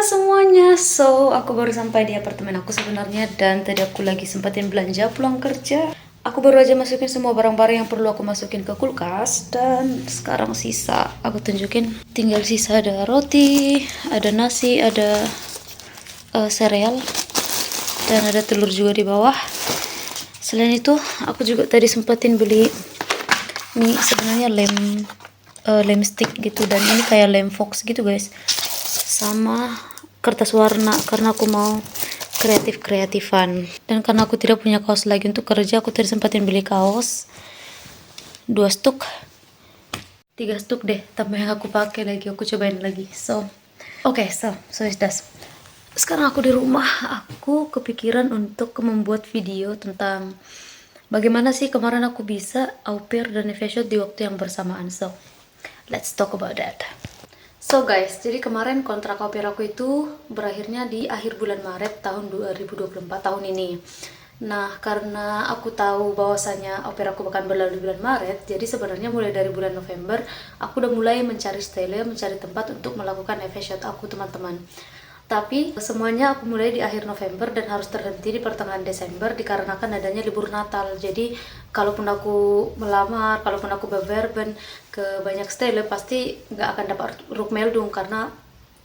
semuanya, so aku baru sampai di apartemen aku sebenarnya. Dan tadi aku lagi sempatin belanja pulang kerja. Aku baru aja masukin semua barang-barang yang perlu aku masukin ke kulkas. Dan sekarang sisa, aku tunjukin. Tinggal sisa ada roti, ada nasi, ada sereal, dan ada telur juga di bawah. Selain itu, aku juga tadi sempetin beli ini sebenarnya lem stick gitu, dan ini kayak lem fox gitu guys, sama kertas warna karena aku mau kreatifan. Dan karena aku tidak punya kaos lagi untuk kerja, aku tadi sempatin beli kaos 2 stuk, 3 stuk deh, tambah yang aku pakai lagi, aku cobain lagi. So it's that. Sekarang aku di rumah, aku kepikiran untuk membuat video tentang bagaimana sih kemarin aku bisa au pair dan FShot di waktu yang bersamaan. So let's talk about that. So guys, jadi kemarin kontrak au pair aku itu berakhirnya di akhir bulan Maret tahun 2024 tahun ini. Nah, karena aku tahu bahwasanya au pair aku bakal berlalu di bulan Maret, jadi sebenarnya mulai dari bulan November aku udah mulai mencari style, mencari tempat untuk melakukan FShot aku, teman-teman. Tapi semuanya aku mulai di akhir November dan harus terhenti di pertengahan Desember dikarenakan adanya libur Natal. Jadi kalaupun aku melamar, kalaupun aku beverben ke banyak style, pasti nggak akan dapat rukmeldung karena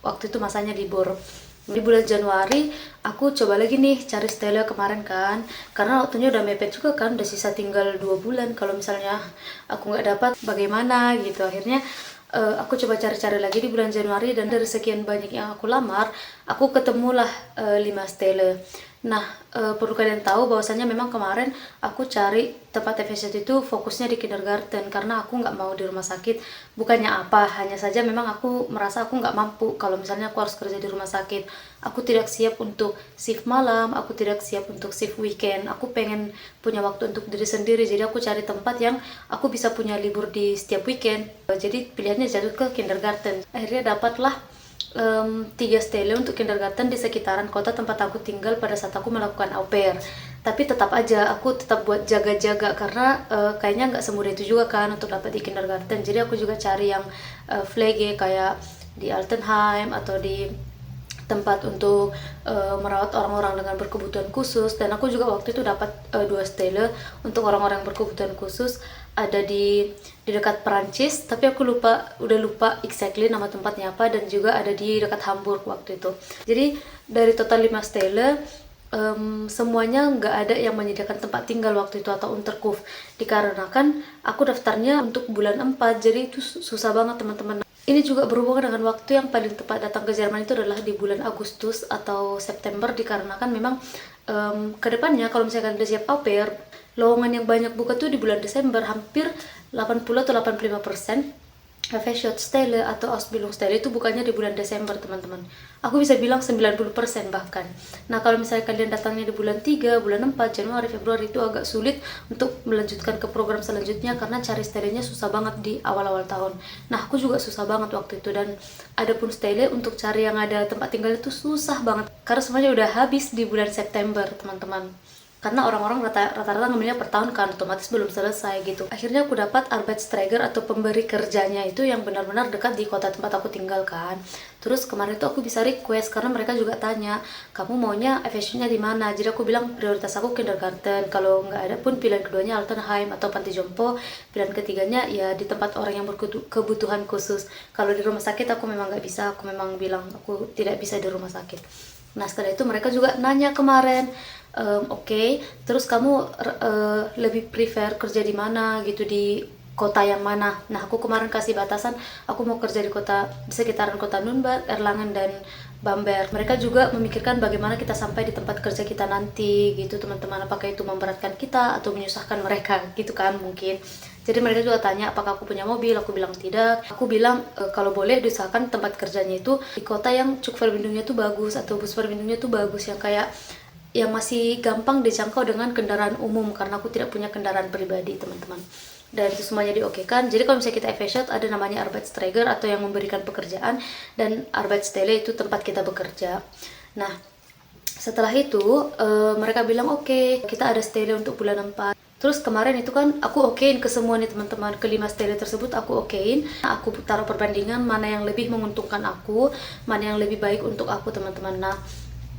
waktu itu masanya libur. Di bulan Januari aku coba lagi nih cari style kemarin kan, karena waktunya udah mepet juga kan, udah sisa tinggal 2 bulan. Kalau misalnya aku nggak dapat bagaimana gitu, akhirnya aku coba cari-cari lagi di bulan Januari, dan dari sekian banyak yang aku lamar, aku ketemulah 5 style. Nah, perlu kalian tahu bahwasanya memang kemarin aku cari tempat FShot itu fokusnya di kindergarten karena aku nggak mau di rumah sakit. Bukannya apa, hanya saja memang aku merasa aku nggak mampu kalau misalnya aku harus kerja di rumah sakit. Aku tidak siap untuk shift malam, aku tidak siap untuk shift weekend. Aku pengen punya waktu untuk diri sendiri, jadi aku cari tempat yang aku bisa punya libur di setiap weekend. Jadi pilihannya jatuh ke kindergarten. Akhirnya dapatlah 3 stelle untuk kindergarten di sekitaran kota tempat aku tinggal pada saat aku melakukan au pair. Tapi tetap aja aku tetap buat jaga-jaga karena kayaknya nggak semudah itu juga kan untuk dapat di kindergarten. Jadi aku juga cari yang flege kayak di Altenheim atau di tempat untuk merawat orang-orang dengan berkebutuhan khusus. Dan aku juga waktu itu dapat 2 stelle untuk orang-orang berkebutuhan khusus, ada di dekat Perancis, tapi aku udah lupa exactly nama tempatnya apa, dan juga ada di dekat Hamburg waktu itu. Jadi dari total 5 stelle semuanya nggak ada yang menyediakan tempat tinggal waktu itu atau unterkunft, dikarenakan aku daftarnya untuk bulan 4, jadi itu susah banget teman-teman. Ini juga berhubungan dengan waktu yang paling tepat datang ke Jerman itu adalah di bulan Agustus atau September, dikarenakan memang kedepannya kalau misalkan udah siap au pair, lowongan yang banyak buka tuh di bulan Desember, hampir 80 atau 85% FShot style atau Ausbildung style itu bukannya di bulan Desember, teman-teman. Aku bisa bilang 90% bahkan. Nah, kalau misalnya kalian datangnya di bulan 3, bulan 4, Januari, Februari, itu agak sulit untuk melanjutkan ke program selanjutnya karena cari style-nya susah banget di awal-awal tahun. Nah, aku juga susah banget waktu itu, dan ada pun style untuk cari yang ada tempat tinggal itu susah banget karena semuanya udah habis di bulan September, teman-teman. Karena orang-orang rata-rata ngambilnya per tahun kan, otomatis belum selesai gitu. Akhirnya aku dapat Arbeitsträger atau pemberi kerjanya itu yang benar-benar dekat di kota tempat aku tinggal kan. Terus kemarin itu aku bisa request karena mereka juga tanya, kamu maunya FShot-nya di mana? Jadi aku bilang prioritas aku kindergarten. Kalau nggak ada pun pilihan keduanya Altenheim atau panti jompo. Pilihan ketiganya ya di tempat orang yang berkebutuhan khusus. Kalau di rumah sakit aku memang nggak bisa. Aku memang bilang aku tidak bisa di rumah sakit. Nah, setelah itu mereka juga nanya kemarin, Oke, terus kamu lebih prefer kerja di mana gitu, di kota yang mana? Nah, aku kemarin kasih batasan, aku mau kerja di sekitaran kota Nürnberg, Erlangen, dan Bamberg. Mereka juga memikirkan bagaimana kita sampai di tempat kerja kita nanti gitu, teman-teman. Apakah itu memberatkan kita atau menyusahkan mereka gitu kan mungkin. Jadi mereka juga tanya apakah aku punya mobil, aku bilang tidak. Aku bilang kalau boleh diusahakan tempat kerjanya itu di kota yang Zugverbindungnya tuh bagus atau Busverbindungnya tuh bagus, yang kayak yang masih gampang dijangkau dengan kendaraan umum, karena aku tidak punya kendaraan pribadi, teman-teman. Dan itu semuanya diokekan. Jadi kalau misalnya kita FShot, ada namanya Arbeitsträger atau yang memberikan pekerjaan, dan Arbeitsstelle itu tempat kita bekerja. Nah, setelah itu mereka bilang oke, kita ada stelle untuk bulan 4. Terus kemarin itu kan aku okein ke semua nih teman-teman, kelima stele tersebut aku okein. Aku taruh perbandingan mana yang lebih menguntungkan aku, mana yang lebih baik untuk aku teman-teman. Nah,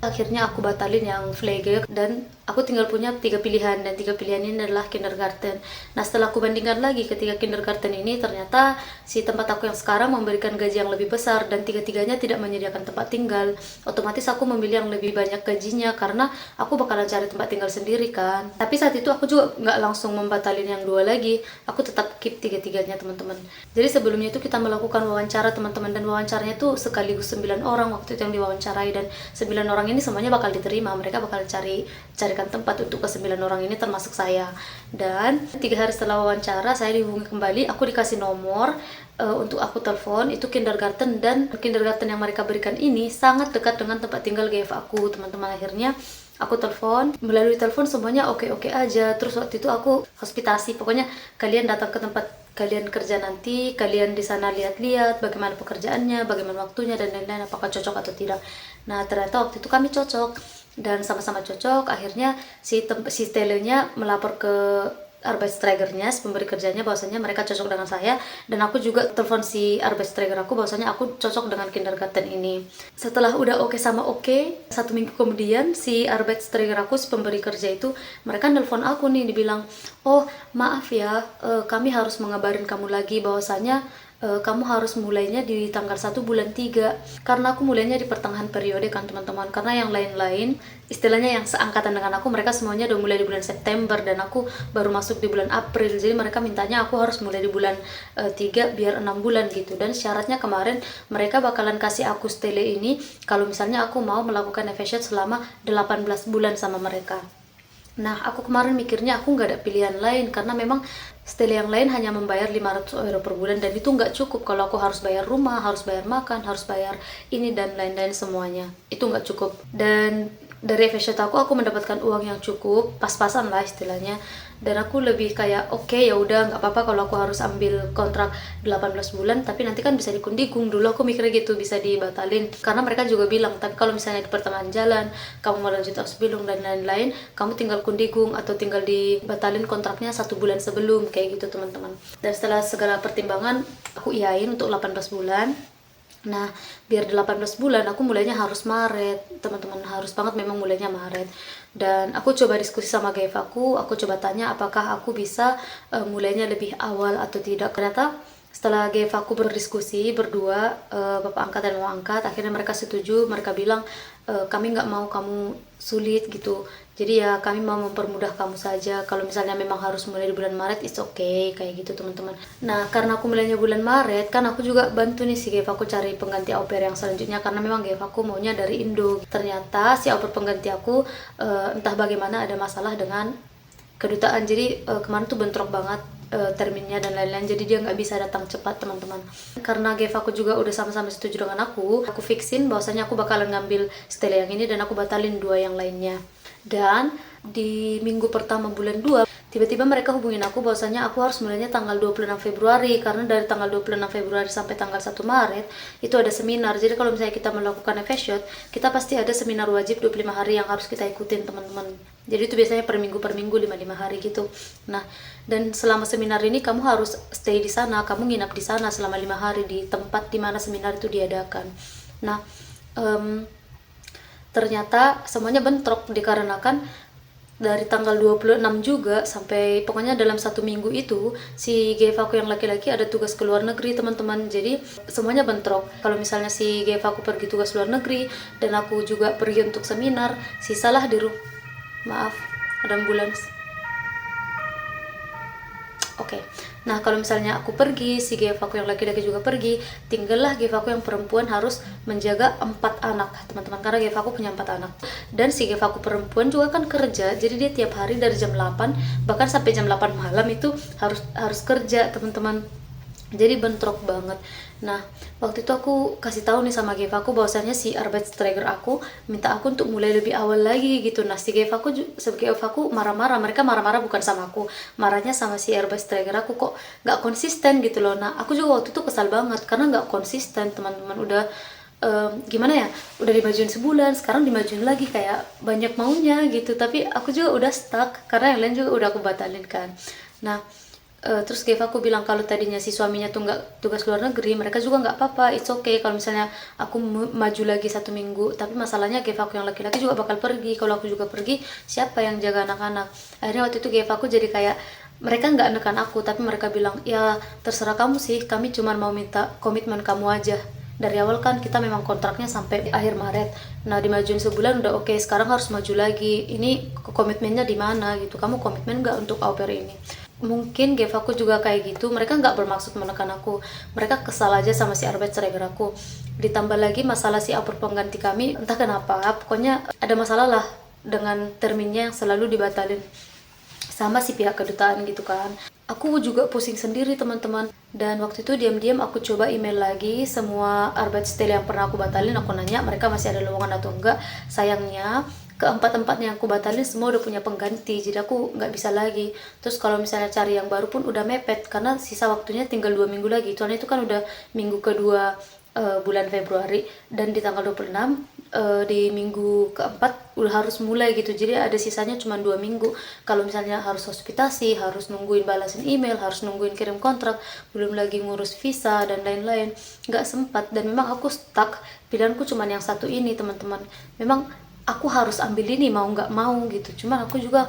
akhirnya aku batalin yang Flege dan aku tinggal punya 3 pilihan, dan 3 pilihan ini adalah kindergarten. Nah, setelah aku bandingkan lagi ketiga kindergarten ini, ternyata si tempat aku yang sekarang memberikan gaji yang lebih besar dan tiga-tiganya tidak menyediakan tempat tinggal. Otomatis aku memilih yang lebih banyak gajinya karena aku bakalan cari tempat tinggal sendiri kan. Tapi saat itu aku juga nggak langsung membatalin yang 2 lagi, aku tetap keep tiga-tiganya teman-teman. Jadi sebelumnya itu kita melakukan wawancara teman-teman, dan wawancaranya itu sekaligus 9 orang waktu itu yang diwawancarai, dan 9 orang ini semuanya bakal diterima. Mereka bakal carikan tempat untuk ke 9 orang ini termasuk saya. Dan 3 hari setelah wawancara saya dihubungi kembali, aku dikasih nomor untuk aku telepon. Itu kindergarten, dan kindergarten yang mereka berikan ini sangat dekat dengan tempat tinggal GF aku teman-teman. Akhirnya aku telepon, melalui telepon semuanya oke-oke aja. Terus waktu itu aku hospitasi, pokoknya kalian datang ke tempat kalian kerja nanti, kalian di sana lihat-lihat bagaimana pekerjaannya, bagaimana waktunya dan lain-lain, apakah cocok atau tidak. Nah, ternyata waktu itu kami cocok dan sama-sama cocok. Akhirnya si telenya melapor ke Arbeitsträgernya, pemberi kerjanya, bahwasanya mereka cocok dengan saya, dan aku juga telepon si Arbeitsträger aku bahwasanya aku cocok dengan kindergarten ini. Setelah udah oke sama oke, 1 minggu kemudian si Arbeitsträger aku, si pemberi kerja itu, mereka nelpon aku nih, dibilang, "Oh, maaf ya, kami harus mengabarin kamu lagi bahwasanya kamu harus mulainya di tanggal 1 bulan 3, karena aku mulainya di pertengahan periode kan teman-teman, karena yang lain-lain istilahnya yang seangkatan dengan aku, mereka semuanya udah mulai di bulan September dan aku baru masuk di bulan April. Jadi mereka mintanya aku harus mulai di bulan 3 biar 6 bulan gitu. Dan syaratnya kemarin mereka bakalan kasih aku stele ini kalau misalnya aku mau melakukan efesiat selama 18 bulan sama mereka. Nah, aku kemarin mikirnya aku nggak ada pilihan lain, karena memang stele yang lain hanya membayar 500 euro per bulan, dan itu nggak cukup kalau aku harus bayar rumah, harus bayar makan, harus bayar ini dan lain-lain semuanya. Itu nggak cukup. Dan dari efesiat aku mendapatkan uang yang cukup, pas-pasan lah istilahnya. Dan aku lebih kayak oke, ya udah nggak apa-apa kalau aku harus ambil kontrak 18 bulan, tapi nanti kan bisa dikundikung. Dulu aku mikirnya gitu, bisa dibatalin, karena mereka juga bilang, tapi kalau misalnya di pertengahan jalan kamu mau lanjut Ausbildung dan lain-lain, kamu tinggal kundikung atau tinggal dibatalin kontraknya 1 bulan sebelum, kayak gitu teman-teman. Dan setelah segala pertimbangan aku iyain untuk 18 bulan. Nah, biar 18 bulan aku mulainya harus Maret teman-teman, harus banget memang mulainya Maret. Dan aku coba diskusi sama GF aku coba tanya apakah aku bisa mulainya lebih awal atau tidak. Ternyata setelah GF aku berdiskusi berdua, bapak angkat dan mama angkat, akhirnya mereka setuju. Mereka bilang kami nggak mau kamu sulit gitu, jadi ya kami mau mempermudah kamu saja. Kalau misalnya memang harus mulai di bulan Maret, it's okay, kayak gitu teman-teman. Nah, karena aku mulainya bulan Maret, kan aku juga bantu nih si GF aku cari pengganti au pair yang selanjutnya, karena memang GF aku maunya dari Indo. Ternyata si au pair pengganti aku entah bagaimana ada masalah dengan kedutaan, jadi kemarin tuh bentrok banget terminnya dan lain-lain, jadi dia nggak bisa datang cepat teman-teman. Karena GF aku juga udah sama-sama setuju dengan aku fixin bahwasanya aku bakalan ngambil stele yang ini dan aku batalin 2 yang lainnya. Dan di minggu pertama bulan 2 tiba-tiba mereka hubungin aku bahwasanya aku harus mulainya tanggal 26 Februari, karena dari tanggal 26 Februari sampai tanggal 1 Maret itu ada seminar. Jadi kalau misalnya kita melakukan efesiat, kita pasti ada seminar wajib 25 hari yang harus kita ikutin teman-teman. Jadi itu biasanya per minggu 55 hari gitu. Nah, dan selama seminar ini kamu harus stay di sana, kamu nginap di sana selama 5 hari di tempat di mana seminar itu diadakan. Nah, ternyata semuanya bentrok dikarenakan dari tanggal 26 juga sampai pokoknya dalam 1 minggu itu si GF aku yang laki-laki ada tugas ke luar negeri teman-teman. Jadi semuanya bentrok. Kalau misalnya si GF aku pergi tugas luar negeri dan aku juga pergi untuk seminar, sisalah di rumah. Maaf, ada ambulans. Oke. Nah, kalau misalnya aku pergi, si GF aku yang laki-laki juga pergi, tinggallah GF aku yang perempuan harus menjaga 4 anak, teman-teman. Karena GF aku punya 4 anak. Dan si GF aku perempuan juga kan kerja, jadi dia tiap hari dari jam 8 bahkan sampai jam 8 malam itu harus kerja, teman-teman. Jadi bentrok banget. Nah, waktu itu aku kasih tahu nih sama GF aku bahwasanya si Arbeitsträger aku minta aku untuk mulai lebih awal lagi gitu. Nah, si GF aku marah-marah. Mereka marah-marah bukan sama aku, marahnya sama si Arbeitsträger aku, kok nggak konsisten gitu loh. Nah, aku juga waktu itu kesal banget karena nggak konsisten teman-teman. gimana ya, udah dimajuin sebulan, sekarang dimajuin lagi, kayak banyak maunya gitu. Tapi aku juga udah stuck karena yang lain juga udah aku batalin kan. Nah, terus Gave aku bilang kalau tadinya si suaminya tuh nggak tugas luar negeri, mereka juga nggak apa-apa, it's okay kalau misalnya aku maju lagi 1 minggu. Tapi masalahnya Gave aku yang laki-laki juga bakal pergi, kalau aku juga pergi siapa yang jaga anak-anak. Akhirnya waktu itu Gave aku jadi kayak, mereka nggak nekan aku, tapi mereka bilang ya terserah kamu sih, kami cuma mau minta komitmen kamu aja. Dari awal kan kita memang kontraknya sampai akhir Maret. Nah, dimajuin sebulan udah oke, sekarang harus maju lagi. Ini komitmennya di mana gitu? Kamu komitmen nggak untuk au pair ini? Mungkin Gave aku juga kayak gitu. Mereka nggak bermaksud menekan aku. Mereka kesal aja sama si Arbeitsträger aku. Ditambah lagi masalah si au pair pengganti kami, entah kenapa. Pokoknya ada masalah lah dengan terminnya yang selalu dibatalin sama si pihak kedutaan gitu kan. Aku juga pusing sendiri teman-teman. Dan waktu itu diam-diam aku coba email lagi semua Arbeitsstelle yang pernah aku batalin. Aku nanya mereka masih ada lowongan atau enggak. Sayangnya keempat-empatnya yang aku batalin semua udah punya pengganti, jadi aku nggak bisa lagi. Terus kalau misalnya cari yang baru pun udah mepet karena sisa waktunya tinggal 2 minggu lagi. Soalnya itu kan udah minggu kedua bulan Februari, dan di tanggal 26 di minggu keempat udah harus mulai gitu. Jadi ada sisanya cuma 2 minggu. Kalau misalnya harus hospitasi, harus nungguin balasin email, harus nungguin kirim kontrak, belum lagi ngurus visa dan lain-lain, nggak sempat. Dan memang aku stuck, pilihanku cuma yang satu ini teman-teman. Memang aku harus ambil ini mau nggak mau gitu. Cuman aku juga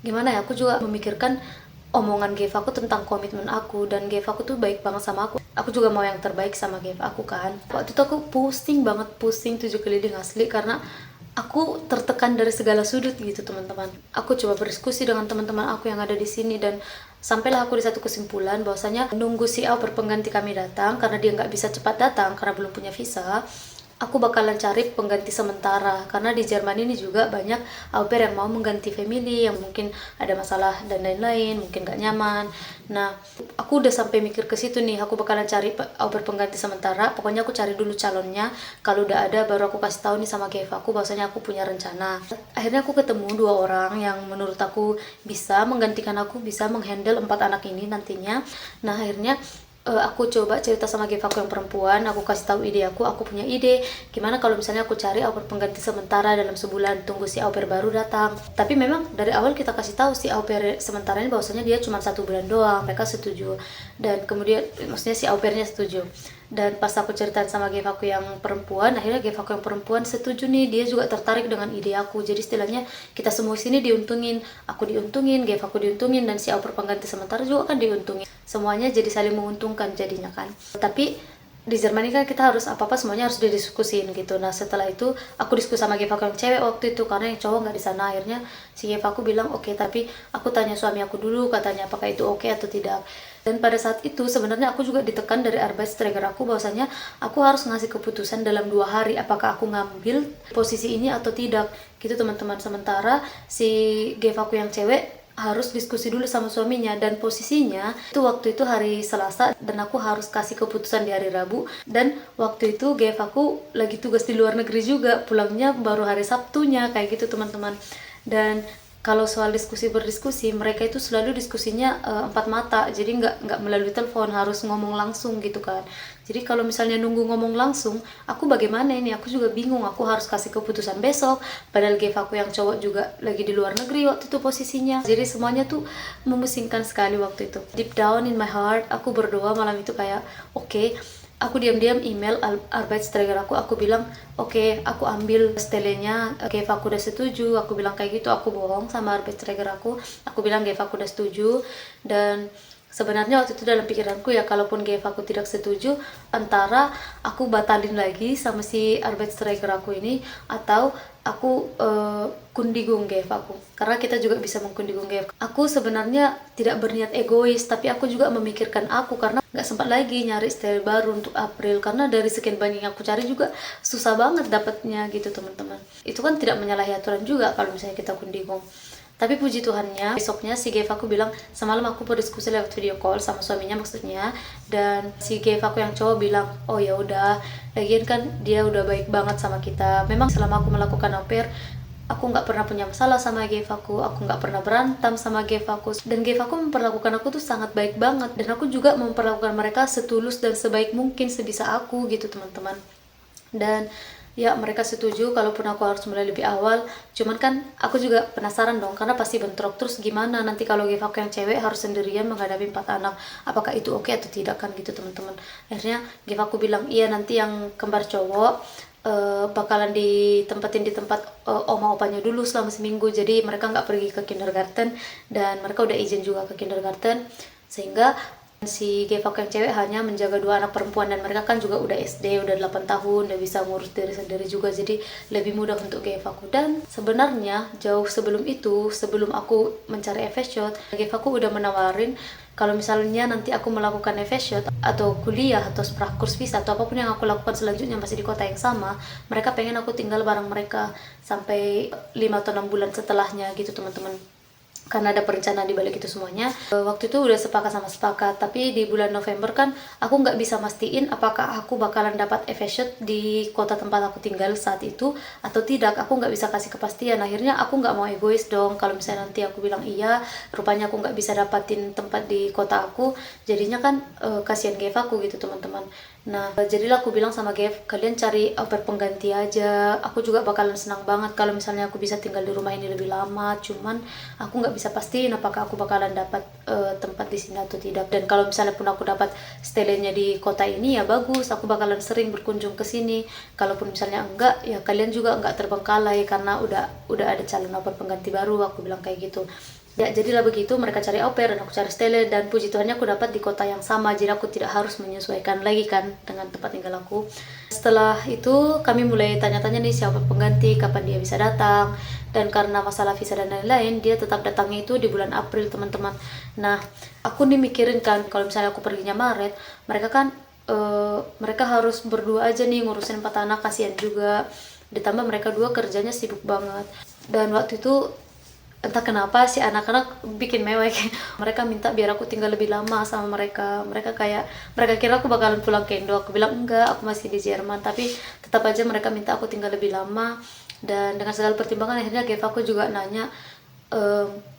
gimana ya, aku juga memikirkan omongan Gave aku tentang komitmen aku, dan Gave aku tuh baik banget sama aku juga mau yang terbaik sama Gave aku kan. Waktu itu aku pusing banget, pusing 7 keliling asli, karena aku tertekan dari segala sudut gitu teman-teman. Aku coba berdiskusi dengan teman-teman aku yang ada di sini, dan sampailah aku di satu kesimpulan bahwasanya nunggu si au pair pengganti kami datang, karena dia nggak bisa cepat datang karena belum punya visa. Aku bakalan cari pengganti sementara, karena di Jerman ini juga banyak au pair yang mau mengganti family, yang mungkin ada masalah dan lain-lain, mungkin gak nyaman. Nah, aku udah sampai mikir ke situ nih, aku bakalan cari au pair pengganti sementara. Pokoknya aku cari dulu calonnya, kalau udah ada baru aku kasih tahu nih sama Gave aku bahwasanya aku punya rencana. Akhirnya aku ketemu 2 orang yang menurut aku bisa menggantikan aku, bisa menghandle 4 anak ini nantinya. Nah, akhirnya aku coba cerita sama Gave aku yang perempuan, aku kasih tahu ide aku punya ide gimana kalau misalnya aku cari au pair pengganti sementara dalam sebulan, tunggu si au pair baru datang. Tapi memang dari awal kita kasih tahu si au pair sementara ini bahwasanya dia cuma 1 bulan doang. Mereka setuju, dan kemudian maksudnya si au pairnya setuju. Dan pas aku ceritain sama Gave aku yang perempuan, akhirnya Gave aku yang perempuan setuju nih, dia juga tertarik dengan ide aku. Jadi istilahnya kita semua sini diuntungin, aku diuntungin, Gave aku diuntungin, dan si au pair pengganti sementara juga kan diuntungin. Semuanya jadi saling menguntungkan jadinya kan. Tapi di Jerman ini kan kita harus apa-apa semuanya harus didiskusin gitu. Nah, setelah itu aku diskusi sama Gave aku yang cewek waktu itu, karena yang cowok nggak di sana. Akhirnya si Gave aku bilang oke, tapi aku tanya suami aku dulu, katanya apakah itu oke atau tidak. Dan pada saat itu sebenarnya aku juga ditekan dari Arbeitsträger aku bahwasanya aku harus ngasih keputusan dalam 2 hari apakah aku ngambil posisi ini atau tidak gitu teman-teman. Sementara si Gave aku yang cewek harus diskusi dulu sama suaminya, dan posisinya itu waktu itu hari Selasa, dan aku harus kasih keputusan di hari Rabu. Dan waktu itu Gave aku lagi tugas di luar negeri juga, pulangnya baru hari Sabtunya kayak gitu teman-teman. Dan kalau soal berdiskusi mereka itu selalu diskusinya 4 mata, jadi nggak melalui telepon, harus ngomong langsung gitu kan. Jadi kalau misalnya nunggu ngomong langsung, aku bagaimana ini, aku juga bingung, aku harus kasih keputusan besok, padahal Gave aku yang cowok juga lagi di luar negeri waktu itu posisinya. Jadi semuanya tuh memusingkan sekali waktu itu. Deep down in my heart aku berdoa malam itu kayak oke. Aku diam-diam email Arbeitsträger aku bilang oke, aku ambil stelenya, Gave aku udah setuju. Aku bilang kayak gitu, aku bohong sama Arbeitsträger aku bilang Gave aku udah setuju. Dan sebenarnya waktu itu dalam pikiranku ya, kalaupun Gave aku tidak setuju, antara aku batalin lagi sama si Arbeitsträger aku ini, atau aku kundigung Gave aku, karena kita juga bisa mengkundigung Gave. Aku sebenarnya tidak berniat egois, tapi aku juga memikirkan aku, karena nggak sempat lagi nyari style baru untuk April, karena dari sekian banyak yang aku cari juga susah banget dapatnya gitu teman-teman. Itu kan tidak menyalahi aturan juga kalau misalnya kita kundigung. Tapi puji Tuhannya, besoknya si Gave aku bilang, semalam aku berdiskusi lewat video call sama suaminya maksudnya, dan si Gave aku yang cowok bilang, oh ya udah, lagian kan dia udah baik banget sama kita. Memang selama aku melakukan au pair, aku nggak pernah punya masalah sama Gave aku nggak pernah berantem sama Gave aku, dan Gave aku memperlakukan aku tuh sangat baik banget, dan aku juga memperlakukan mereka setulus dan sebaik mungkin sebisa aku gitu teman-teman. Dan ya mereka setuju kalaupun aku harus mulai lebih awal. Cuman kan aku juga penasaran dong, karena pasti bentrok. Terus gimana nanti kalau give aku yang cewek harus sendirian menghadapi 4 anak, apakah itu oke atau tidak kan gitu teman-teman. Akhirnya give aku bilang iya, nanti yang kembar cowok bakalan ditempatin di tempat oma opanya dulu selama seminggu. Jadi mereka nggak pergi ke kindergarten, dan mereka udah izin juga ke kindergarten, sehingga si Gevak yang cewek hanya menjaga 2 anak perempuan, dan mereka kan juga udah SD, udah 8 tahun, udah bisa ngurus diri sendiri juga, jadi lebih mudah untuk Gevakku. Dan sebenarnya jauh sebelum itu, sebelum aku mencari FS-Shot, Gevakku udah menawarin kalau misalnya nanti aku melakukan FS-Shot atau kuliah atau prakurs visa atau apapun yang aku lakukan selanjutnya masih di kota yang sama, mereka pengen aku tinggal bareng mereka sampai 5 atau 6 bulan setelahnya gitu teman-teman, karena ada perencanaan di balik itu semuanya. Waktu itu udah sepakat, tapi di bulan November kan aku nggak bisa mastiin apakah aku bakalan dapat FS-Shot di kota tempat aku tinggal saat itu atau tidak. Aku nggak bisa kasih kepastian. Akhirnya aku nggak mau egois dong, kalau misalnya nanti aku bilang iya, rupanya aku nggak bisa dapatin tempat di kota aku, jadinya kan kasihan Gev aku gitu teman-teman. Nah, jadilah aku bilang sama Gev, kalian cari au pair pengganti aja. Aku juga bakalan senang banget kalau misalnya aku bisa tinggal di rumah ini lebih lama. Cuman aku nggak bisa pastiin apakah aku bakalan dapat tempat di sini atau tidak. Dan kalau misalnya pun aku dapat stay-nya di kota ini, ya bagus. Aku bakalan sering berkunjung ke sini. Kalaupun misalnya enggak, ya kalian juga enggak terbengkalai karena udah ada calon au pair pengganti baru. Aku bilang kayak gitu. Ya, jadilah begitu, mereka cari au pair dan aku cari stele, dan puji Tuhannya aku dapat di kota yang sama, jadi aku tidak harus menyesuaikan lagi kan dengan tempat tinggal aku. Setelah itu kami mulai tanya-tanya nih siapa pengganti, kapan dia bisa datang, dan karena masalah visa dan lain-lain, dia tetap datangnya itu di bulan April teman-teman. Nah, aku nih mikirin kan kalau misalnya aku perginya Maret, mereka kan mereka harus berdua aja nih ngurusin 4 anak, kasihan juga, ditambah mereka 2 kerjanya sibuk banget. Dan waktu itu entah kenapa si anak-anak bikin mewek. Mereka minta biar aku tinggal lebih lama sama mereka. Mereka kira aku bakalan pulang ke Indo. Aku bilang enggak, aku masih di Jerman. Tapi tetap aja mereka minta aku tinggal lebih lama. Dan dengan segala pertimbangan akhirnya Gev aku juga nanya,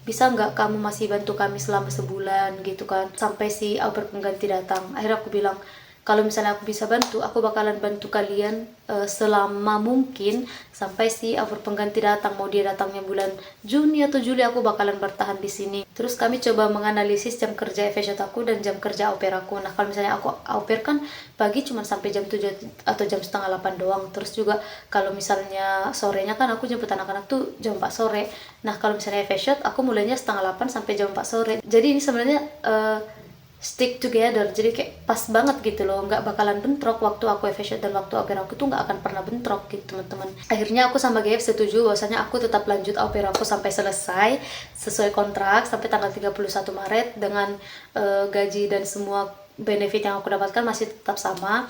bisa nggak kamu masih bantu kami selama sebulan gitu kan, sampai si au pair pengganti datang. Akhirnya aku bilang, kalau misalnya aku bisa bantu, aku bakalan bantu kalian selama mungkin sampai si au pair pengganti datang. Mau dia datangnya bulan Juni atau Juli, aku bakalan bertahan di sini. Terus kami coba menganalisis jam kerja FS aku dan jam kerja au pair aku. Nah, kalau misalnya aku au pair kan pagi cuma sampai jam 7 atau jam setengah 8 doang. Terus juga kalau misalnya sorenya kan aku jemput anak-anak tuh jam 4 sore. Nah, kalau misalnya FS aku mulainya setengah 8 sampai jam 4 sore. Jadi ini sebenarnya stick together, jadi kayak pas banget gitu loh, nggak bakalan bentrok. Waktu aku FS dan waktu au pair aku tuh nggak akan pernah bentrok gitu teman-teman. Akhirnya aku sama GF setuju bahwasanya aku tetap lanjut au pair aku sampai selesai sesuai kontrak sampai tanggal 31 Maret dengan gaji dan semua benefit yang aku dapatkan masih tetap sama,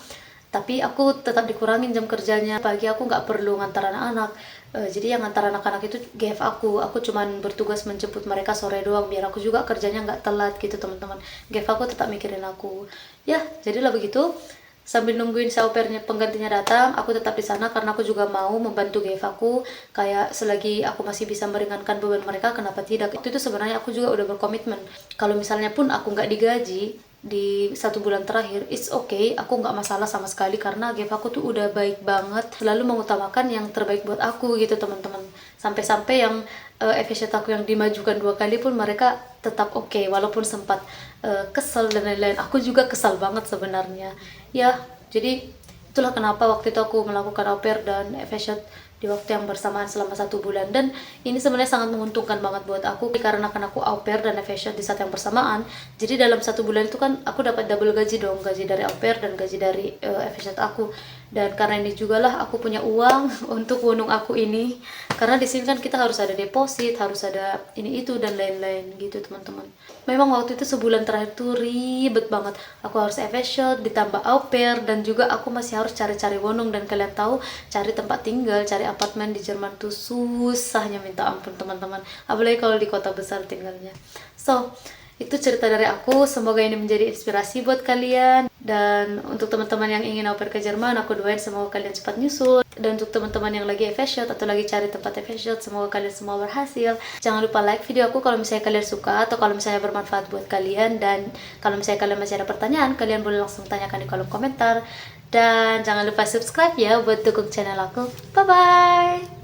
tapi aku tetap dikurangin jam kerjanya. Pagi aku nggak perlu ngantar anak-anak, jadi yang ngantar anak-anak itu GF aku cuman bertugas menjemput mereka sore doang, biar aku juga kerjanya nggak telat gitu teman-teman. GF aku tetap mikirin aku. Ya, jadilah begitu. Sambil nungguin si au pairnya penggantinya datang, aku tetap di sana karena aku juga mau membantu GF aku. Kayak selagi aku masih bisa meringankan beban mereka, kenapa tidak? Itu sebenarnya aku juga udah berkomitmen. Kalau misalnya pun aku nggak digaji di 1 bulan terakhir, it's okay, aku nggak masalah sama sekali karena GF aku tuh udah baik banget, selalu mengutamakan yang terbaik buat aku gitu teman-teman. Sampai-sampai yang FS aku yang dimajukan 2 kali pun mereka tetap oke, walaupun sempat kesel dan lain-lain. Aku juga kesal banget sebenarnya. Ya, jadi itulah kenapa waktu itu aku melakukan au pair dan FS di waktu yang bersamaan selama 1 bulan. Dan ini sebenarnya sangat menguntungkan banget buat aku karena kan aku au pair dan FS di saat yang bersamaan. Jadi dalam 1 bulan itu kan aku dapat double gaji dong, gaji dari au pair dan gaji dari FS aku. Dan karena ini juga lah aku punya uang untuk wunung aku ini, karena di sini kan kita harus ada deposit, harus ada ini itu dan lain-lain gitu teman-teman. Memang waktu itu sebulan terakhir tuh ribet banget. Aku harus FS ditambah au pair, dan juga aku masih harus cari-cari wunung. Dan kalian tahu cari tempat tinggal, cari apartemen di Jerman tuh susahnya minta ampun teman-teman, apalagi kalau di kota besar tinggalnya. So Itu cerita dari aku, semoga ini menjadi inspirasi buat kalian. Dan untuk teman-teman yang ingin au pair ke Jerman, aku doain semoga kalian cepat nyusul. Dan untuk teman-teman yang lagi FS atau lagi cari tempat FS, semoga kalian semua berhasil. Jangan lupa like video aku kalau misalnya kalian suka atau kalau misalnya bermanfaat buat kalian. Dan kalau misalnya kalian masih ada pertanyaan, kalian boleh langsung tanyakan di kolom komentar. Dan jangan lupa subscribe ya buat dukung channel aku. Bye bye.